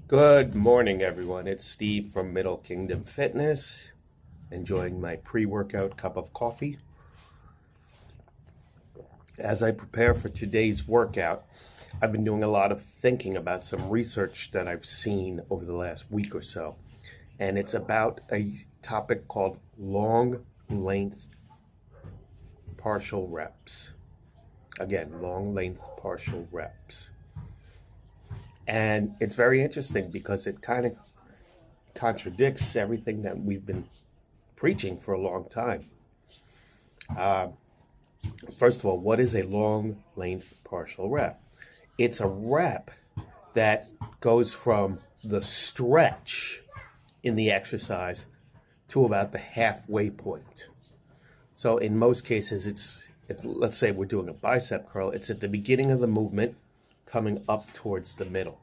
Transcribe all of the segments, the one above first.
Good morning, everyone. It's Steve from Middle Kingdom Fitness, enjoying my pre-workout cup of coffee. As I prepare for today's workout, I've been doing a lot of thinking about some research that I've seen over the last week or so, and it's about a topic called long length partial reps. Again, long length partial reps. And it's very interesting because it kind of contradicts everything that we've been preaching for a long time. First of all, what is a long length partial rep? It's a rep that goes from the stretch in the exercise to about the halfway point. So in most cases, let's say we're doing a bicep curl, it's at the beginning of the movement coming up towards the middle.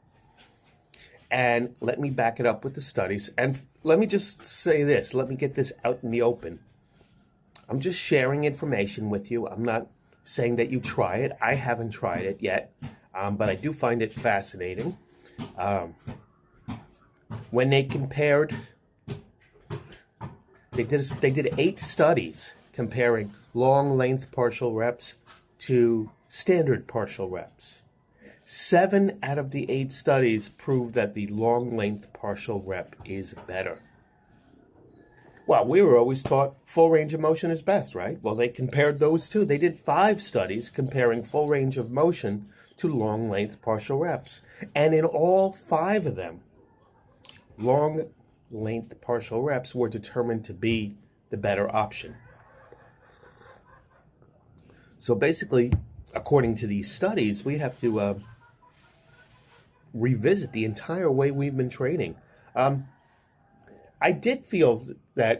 And let me back it up with the studies. And let me just say this. Let me get this out in the open. I'm just sharing information with you. I'm not saying that you try it. I haven't tried it yet, but I do find it fascinating. When they compared, they did 8 studies comparing long length partial reps to standard partial reps. 7 out of the 8 studies proved that the long length partial rep is better. Well, we were always taught full range of motion is best, right? Well, they compared those two. They did 5 studies comparing full range of motion to long length partial reps. And in all 5 of them, long length partial reps were determined to be the better option. So basically, according to these studies, we have to revisit the entire way we've been training. I did feel that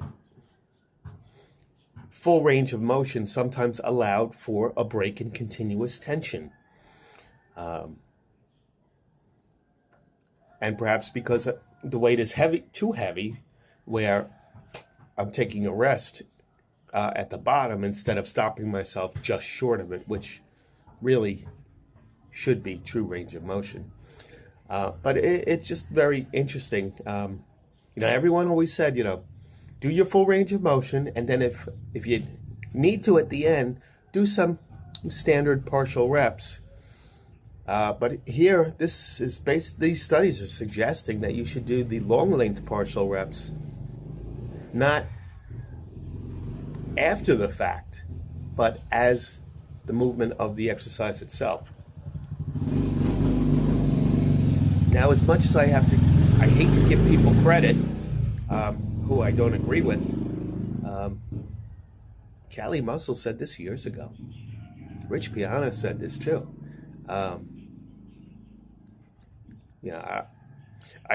full range of motion sometimes allowed for a break in continuous tension. And perhaps because the weight is too heavy, where I'm taking a rest at the bottom instead of stopping myself just short of it, which really should be true range of motion. But it's just very interesting. Everyone always said, do your full range of motion, and then if you need to at the end, do some standard partial reps. But here, these studies are suggesting that you should do the long length partial reps, not after the fact, but as the movement of the exercise itself. Now, as much as I hate to give people credit, who I don't agree with, Cali Muscle said this years ago. Rich Piana said this too. I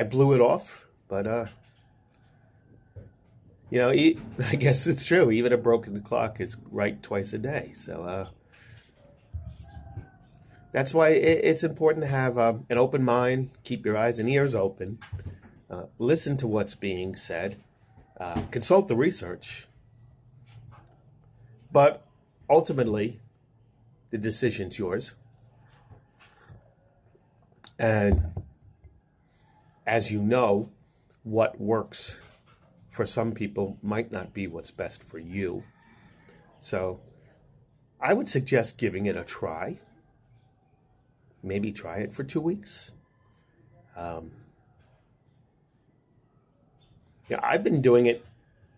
blew it off, but I guess it's true. Even a broken clock is right twice a day. So that's why it's important to have an open mind, keep your eyes and ears open, listen to what's being said, consult the research. But ultimately, the decision's yours. And as you know, what works for some people might not be what's best for you. So I would suggest giving it a try. Maybe try it for 2 weeks. I've been doing it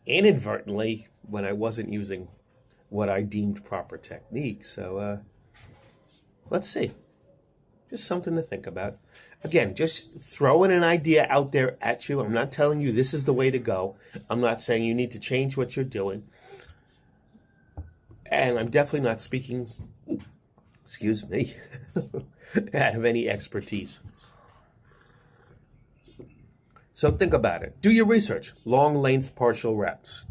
inadvertently when I wasn't using what I deemed proper technique. So let's see. Just something to think about. Again, just throwing an idea out there at you. I'm not telling you this is the way to go. I'm not saying you need to change what you're doing. And I'm definitely not speaking, excuse me, out of any expertise. So think about it. Do your research. Long length partial reps.